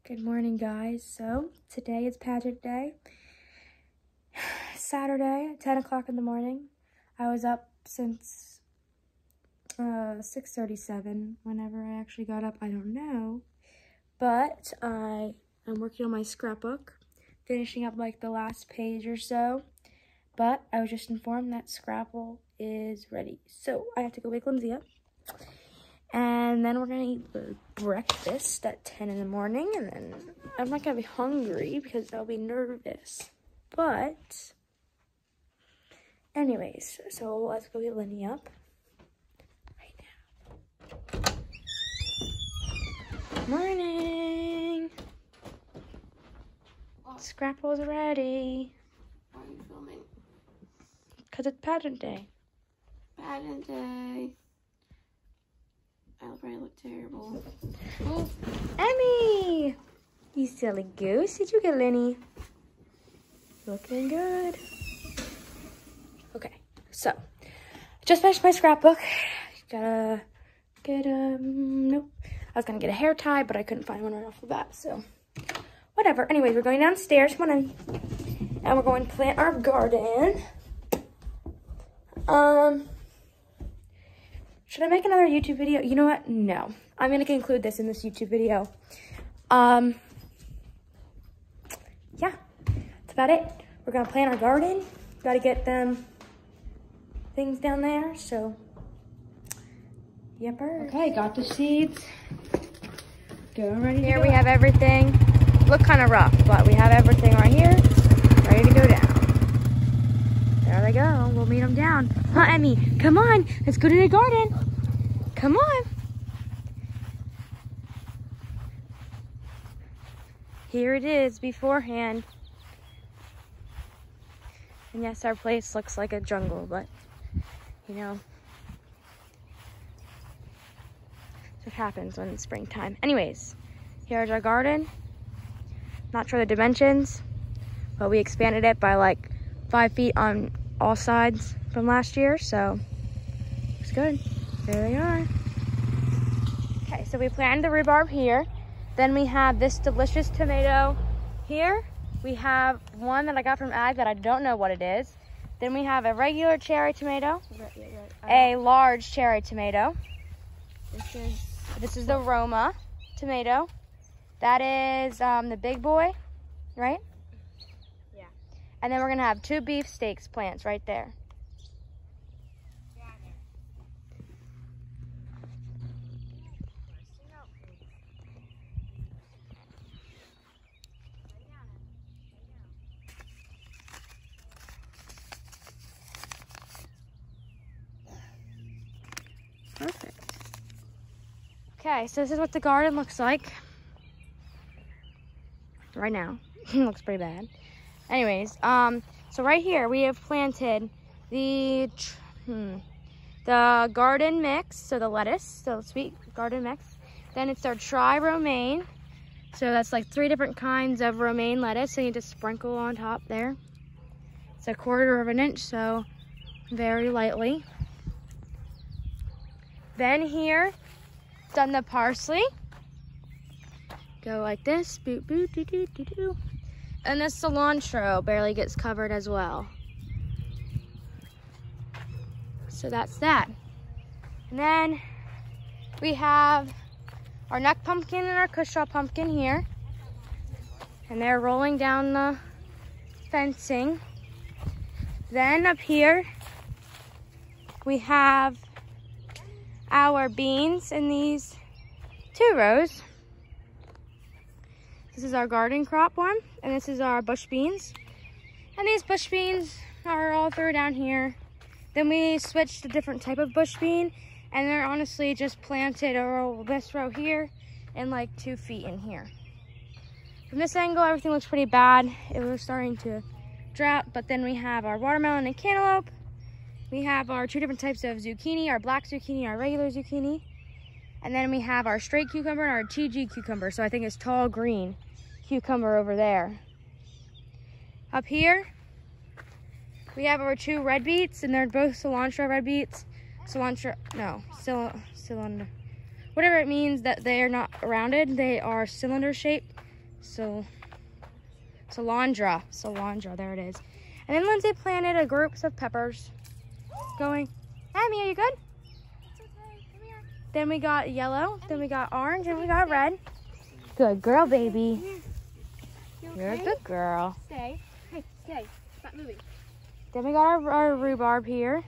Good morning, guys. So today is pageant day. Saturday, 10 o'clock in the morning. I was up since 6:37. Whenever I actually got up, I don't know. But I am working on my scrapbook, finishing up like the last page or so. But I was just informed that Scrapple is ready. So I have to go wake Lindsay up. And then we're gonna eat breakfast at 10 in the morning, and then I'm not gonna be hungry because I'll be nervous. But anyways, so let's go get Lindy up right now. Morning. Scrapple's ready. Why are you filming? Because it's pageant day. Pageant day. I probably look terrible. Oh. Emmy! You silly goose. Did you get Lenny? Looking good. Okay, so just finished my scrapbook. Gotta get nope. I was gonna get a hair tie, but I couldn't find one right off the bat, so whatever. Anyways, we're going downstairs. Come on in. And we're going to plant our garden. Should I make another YouTube video? You know what? No. I'm going to include this in this YouTube video. Yeah. That's about it. We're going to plant our garden. Got to get them things down there. So, yepper. Okay, got the seeds. Getting ready to go. Here we have everything. Look kind of rough, but we have everything right here. Ready to go down. There they go. We'll meet them down. Huh, Emmy? Come on. Let's go to the garden. Come on. Here it is beforehand. And yes, our place looks like a jungle, but, you know, that's what happens when it's springtime. Anyways, here's our garden. Not sure the dimensions, but we expanded it by like 5 feet on all sides from last year, so it's good. There they are. Okay, so we planted the rhubarb here. Then we have this delicious tomato here. We have one that I got from Ag that I don't know what it is. Then we have a regular cherry tomato, a large cherry tomato. This is the Roma tomato. That is the big boy, right? Yeah. And then we're gonna have 2 beefsteaks plants right there. Perfect. Okay, so this is what the garden looks like right now. It looks pretty bad. Anyways, so right here we have planted the garden mix, so the lettuce, so sweet garden mix. Then it's our tri-romaine, so that's like 3 different kinds of romaine lettuce, so you just sprinkle on top there. It's 1/4 of an inch, so very lightly. Then here, done the parsley. Go like this, boop, boop, doo, doo, doo, doo. And the cilantro barely gets covered as well. So that's that. And then we have our neck pumpkin and our cushaw pumpkin here. And they're rolling down the fencing. Then up here, we have our beans in these 2 rows. This is our garden crop one, and this is our bush beans. And these bush beans are all through down here. Then we switched to a different type of bush bean, and they're honestly just planted this row here and like 2 feet in here. From this angle, everything looks pretty bad. It was starting to drop, but then we have our watermelon and cantaloupe. We have our 2 different types of zucchini, our black zucchini, our regular zucchini. And then we have our straight cucumber and our TG cucumber. So I think it's tall green cucumber over there. Up here, we have our 2 red beets, and they're both cilantro red beets. Cylinder. Whatever it means that they are not rounded, they are cylinder shaped. cilantro, there it is. And then Lindsay planted a groups of peppers going. Emmy, are you good? It's okay, come here. Then we got yellow, then we got orange, and we got red. Good girl, baby. You're a good girl. Stay. Hey, stay. Stop moving. Then we got our rhubarb here.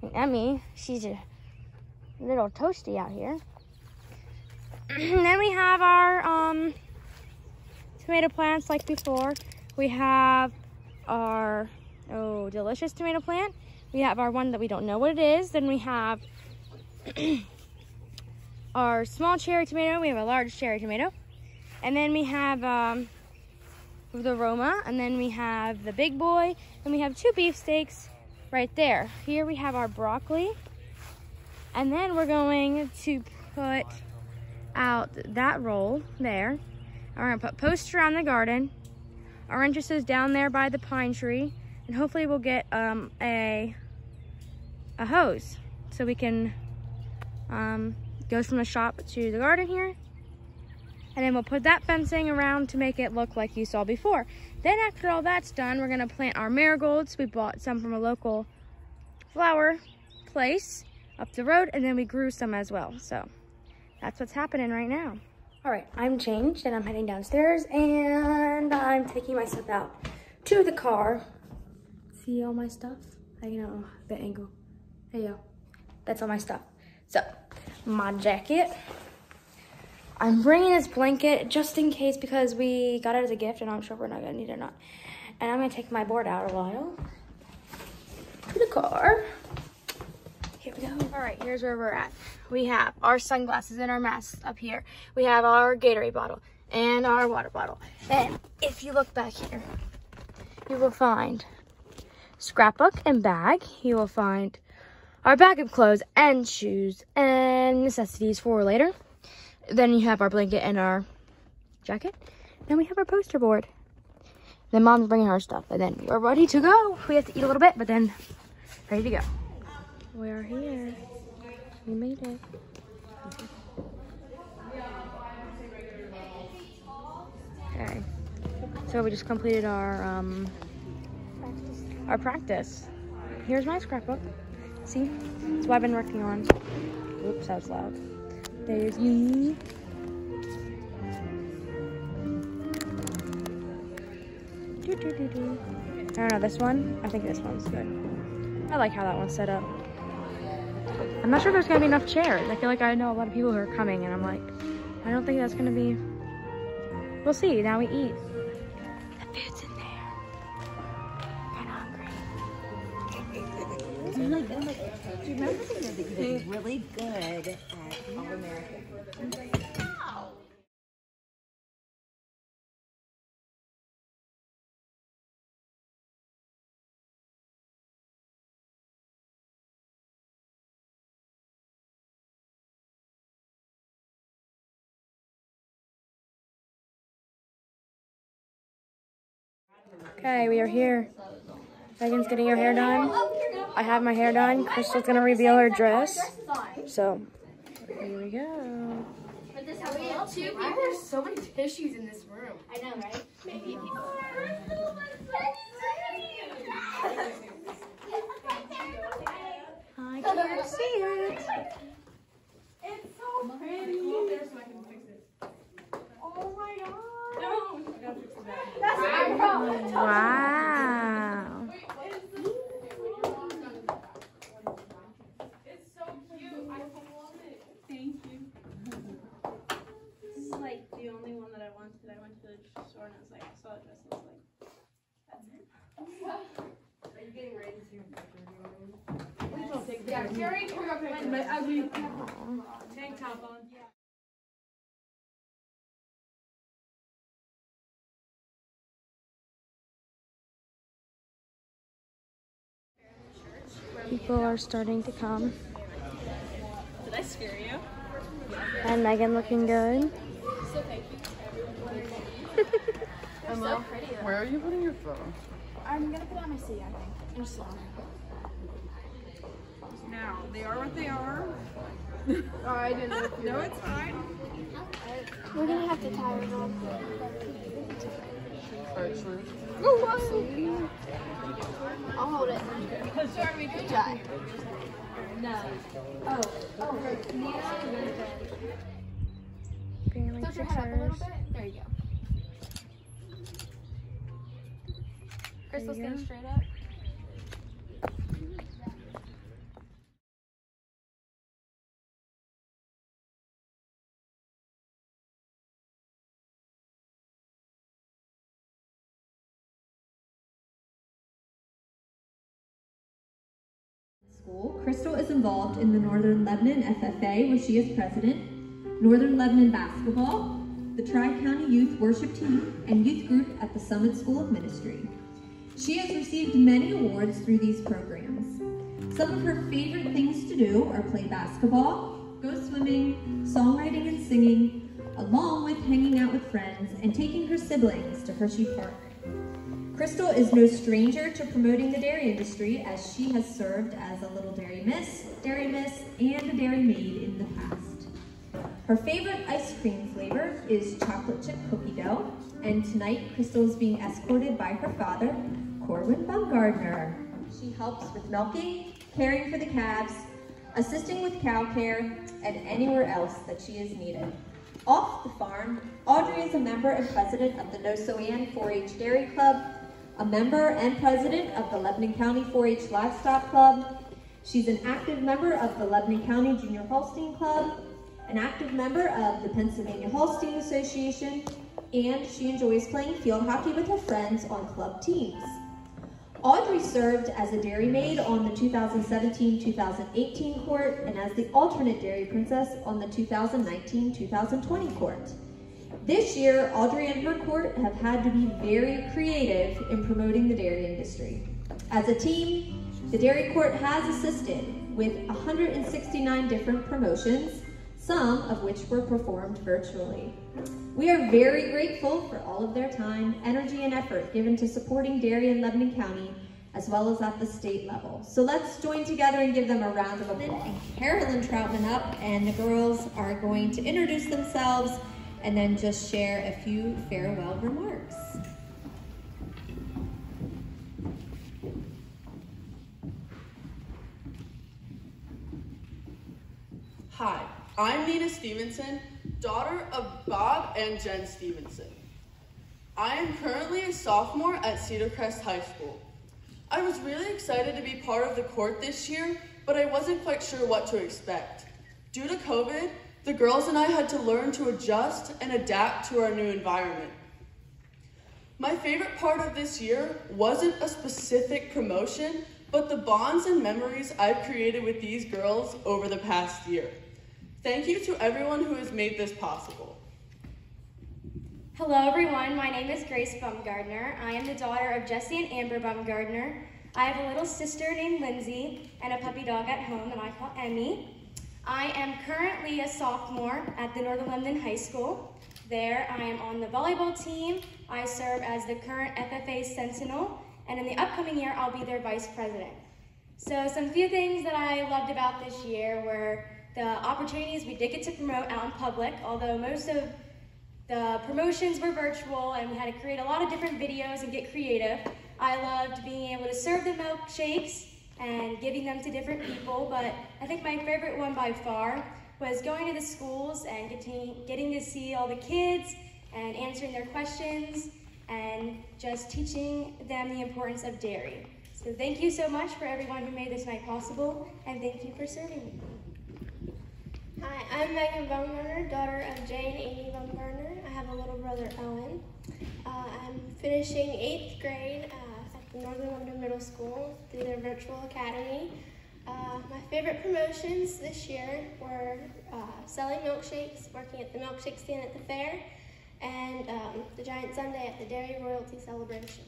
And Emmy, she's a little toasty out here. And then we have our tomato plants like before. We have our delicious tomato plant. We have our one that we don't know what it is. Then we have our small cherry tomato. We have a large cherry tomato. And then we have the Roma. And then we have the big boy. And we have 2 beefsteaks right there. Here we have our broccoli. And then we're going to put out that roll there. And we're gonna put posts around the garden. Our entrance is down there by the pine tree. And hopefully we'll get a hose so we can go from the shop to the garden here. And then we'll put that fencing around to make it look like you saw before. Then after all that's done, we're gonna plant our marigolds. We bought some from a local flower place up the road, and then we grew some as well. So that's what's happening right now. All right, I'm changed and I'm heading downstairs and I'm taking my stuff out to the car. See all my stuff? I know the angle. There you go. That's all my stuff. So my jacket. I'm bringing this blanket just in case because we got it as a gift and I'm sure we're not gonna need it or not. And I'm gonna take my board out a while to the car. Here we go. All right, here's where we're at. We have our sunglasses and our masks up here. We have our Gatorade bottle and our water bottle. And if you look back here, you will find scrapbook and bag. You will find our bag of clothes and shoes and necessities for later. Then you have our blanket and our jacket. Then we have our poster board. Then Mom's bringing her stuff. And then we're ready to go. We have to eat a little bit, but then ready to go. We are here. We made it. Okay. So we just completed our practice. Here's my scrapbook. See? That's what I've been working on. Oops, that was loud. There's you. I don't know, this one? I think this one's good. I like how that one's set up. I'm not sure if there's gonna be enough chairs. I feel like I know a lot of people who are coming and I'm like, I don't think that's gonna be, we'll see, now we eat. The food's in there. I'm hungry. Do you remember that they were really good at All American? Okay, we are here. Megan's getting her hair done. I have my hair done. Crystal's gonna reveal her dress. So, here we go. We have 2 people. There's so many tissues in this room. I know, right? I can't see it. It's so pretty. Oh my god. No. Wow. It's so cute. I love it. Thank you. This is like the only one that I wanted. I went to the store and I was like, I saw a dress and I was like, that's it. Are you getting ready to see your picture? Please don't take the picture. Yeah, Jerry, come up with my ugly tank top on. People are starting to come. Did I scare you? And Megan looking good. So thank you. Emma, so pretty, where are you putting your phone? I'm gonna put it on my seat, I think. I'm slow. Now, they are what they are. Oh, I didn't know if you No, it's fine. We're gonna have to tie her on. Actually. Oh, I'll hold it. Sorry, good job. No. Oh, Family tilt your head up a little pictures. bit. There you go. Crystal, There you stand go. straight up. School, Crystal is involved in the Northern Lebanon FFA, where she is president, Northern Lebanon Basketball, the Tri-County Youth Worship Team, and Youth Group at the Summit School of Ministry. She has received many awards through these programs. Some of her favorite things to do are play basketball, go swimming, songwriting and singing, along with hanging out with friends and taking her siblings to Hershey Park. Crystal is no stranger to promoting the dairy industry, as she has served as a little dairy miss, and a dairy maid in the past. Her favorite ice cream flavor is chocolate chip cookie dough, and tonight Crystal is being escorted by her father, Carolyn Bumgardner. She helps with milking, caring for the calves, assisting with cow care, and anywhere else that she is needed. Off the farm, Audrey is a member and president of the No-So-Ann 4-H Dairy Club, a member and president of the Lebanon County 4-H Livestock Club. She's an active member of the Lebanon County Junior Holstein Club, an active member of the Pennsylvania Holstein Association, and she enjoys playing field hockey with her friends on club teams. Audrey served as a dairy maid on the 2017-2018 court and as the alternate dairy princess on the 2019-2020 court. This year, Audrey and her court have had to be very creative in promoting the dairy industry. As a team, the dairy court has assisted with 169 different promotions, some of which were performed virtually. We are very grateful for all of their time, energy, and effort given to supporting dairy in Lebanon County, as well as at the state level. So let's join together and give them a round of applause. And Carolyn Troutman up, and the girls are going to introduce themselves and then just share a few farewell remarks. Hi, I'm Nina Stevenson, daughter of Bob and Jen Stevenson. I am currently a sophomore at Cedar Crest High School. I was really excited to be part of the court this year, but I wasn't quite sure what to expect. Due to COVID, the girls and I had to learn to adjust and adapt to our new environment. My favorite part of this year wasn't a specific promotion, but the bonds and memories I've created with these girls over the past year. Thank you to everyone who has made this possible. Hello everyone, my name is Grace Bumgardner. I am the daughter of Jesse and Amber Bumgardner. I have a little sister named Lindsay and a puppy dog at home that I call Emmy. I am currently a sophomore at the Northern Lebanon High School. There I am on the volleyball team. I serve as the current FFA Sentinel, and in the upcoming year I'll be their vice president. So some few things that I loved about this year were the opportunities we did get to promote out in public, although most of the promotions were virtual and we had to create a lot of different videos and get creative. I loved being able to serve the milkshakes and giving them to different people, but I think my favorite one by far was going to the schools and getting to see all the kids and answering their questions and just teaching them the importance of dairy. So thank you so much for everyone who made this night possible, and thank you for serving me. Hi, I'm Megan Bumgardner, daughter of Jay and Amy Bumgardner. I have a little brother, Owen. I'm finishing 8th grade at the Northern Lebanon Middle School through their virtual academy. My favorite promotions this year were selling milkshakes, working at the milkshake stand at the fair, and the Giant Sunday at the Dairy Royalty Celebration.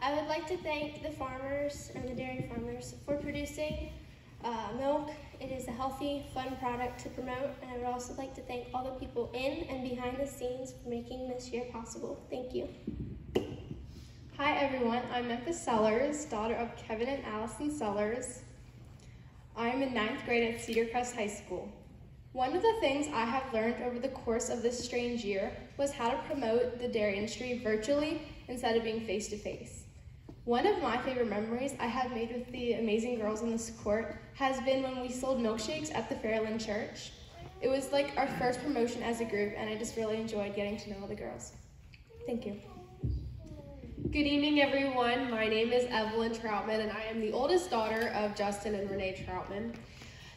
I would like to thank the farmers and the dairy farmers for producing milk. It is a healthy, fun product to promote, and I would also like to thank all the people in and behind the scenes for making this year possible. Thank you. Hi everyone, I'm Memphis Sellers, daughter of Kevin and Allison Sellers. I am in 9th grade at Cedar Crest High School. One of the things I have learned over the course of this strange year was how to promote the dairy industry virtually instead of being face-to-face. One of my favorite memories I have made with the amazing girls in this court has been when we sold milkshakes at the Carolyn Church. It was like our first promotion as a group, and I just really enjoyed getting to know all the girls. Thank you. Good evening, everyone. My name is Evelyn Troutman, and I am the oldest daughter of Justin and Renee Troutman.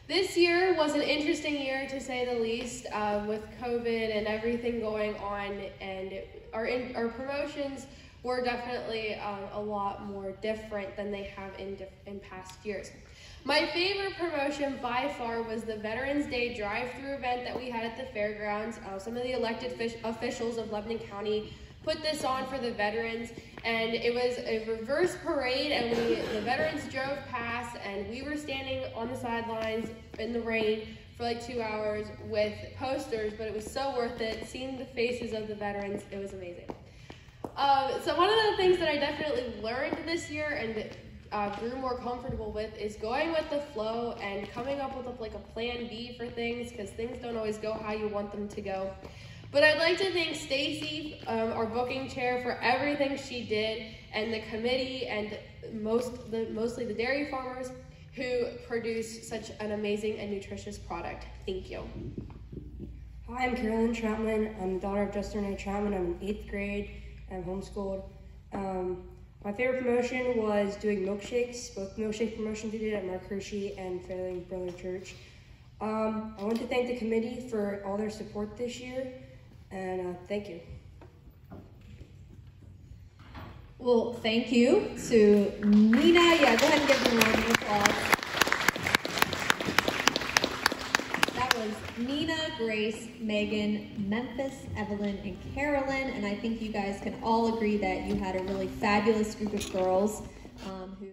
This year was an interesting year, to say the least, with COVID and everything going on, and our promotions were definitely a lot more different than they have in past years. My favorite promotion by far was the Veterans Day drive-through event that we had at the fairgrounds. Some of the elected officials of Lebanon County put this on for the veterans, and it was a reverse parade, and the veterans drove past, and we were standing on the sidelines in the rain for like 2 hours with posters, but it was so worth it. Seeing the faces of the veterans, it was amazing. So one of the things that I definitely learned this year and grew more comfortable with is going with the flow and coming up with like a plan B for things, because things don't always go how you want them to go. But I'd like to thank Stacy, our booking chair, for everything she did, and the committee, and mostly the dairy farmers who produce such an amazing and nutritious product. Thank you. Hi, I'm Carolyn Chapman. I'm the daughter of Justin and Renee Troutman. I'm in 8th grade. I'm homeschooled. My favorite promotion was doing milkshakes, both milkshake promotions we did at Mark Hershey and Fairlane Brother Church. I want to thank the committee for all their support this year, and thank you. Well, thank you to Nina. Yeah, go ahead and give them a round of applause. That was Nina, Grace, Megan, Memphis, Evelyn, and Carolyn. And I think you guys can all agree that you had a really fabulous group of girls who...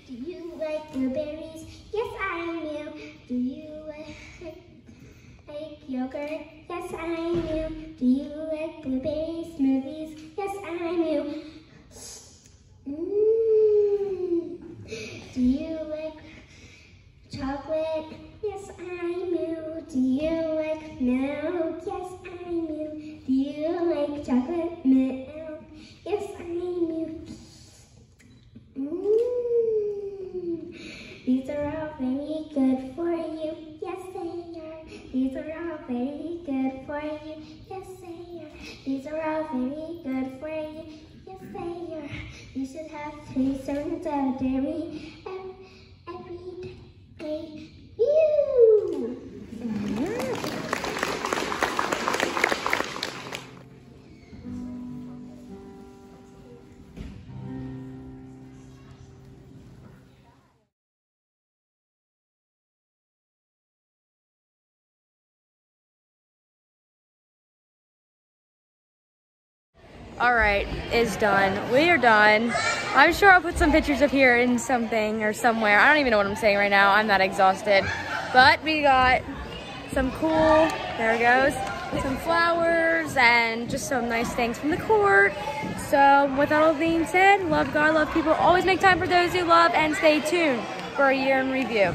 Do you like blueberries? Yes, I do. Do you like yogurt? Yes, I do. Do you like blueberry smoothies? Yes, I do. Do you like chocolate? Yes, I do. Do you like milk? Yes, I do. Do you like chocolate milk? Yes, I do. These are all very good for you. Yes, they are. These are all very good for you. Yes, they are. These are all very good for you. Yes, they are. You should have 3 servings of dairy every day. You. All right, it's done. We are done. I'm sure I'll put some pictures of here in something or somewhere. I don't even know what I'm saying right now. I'm that exhausted. But we got some cool, there it goes, some flowers and just some nice things from the court. So with that all being said, love God, love people. Always make time for those you love and stay tuned for a year in review.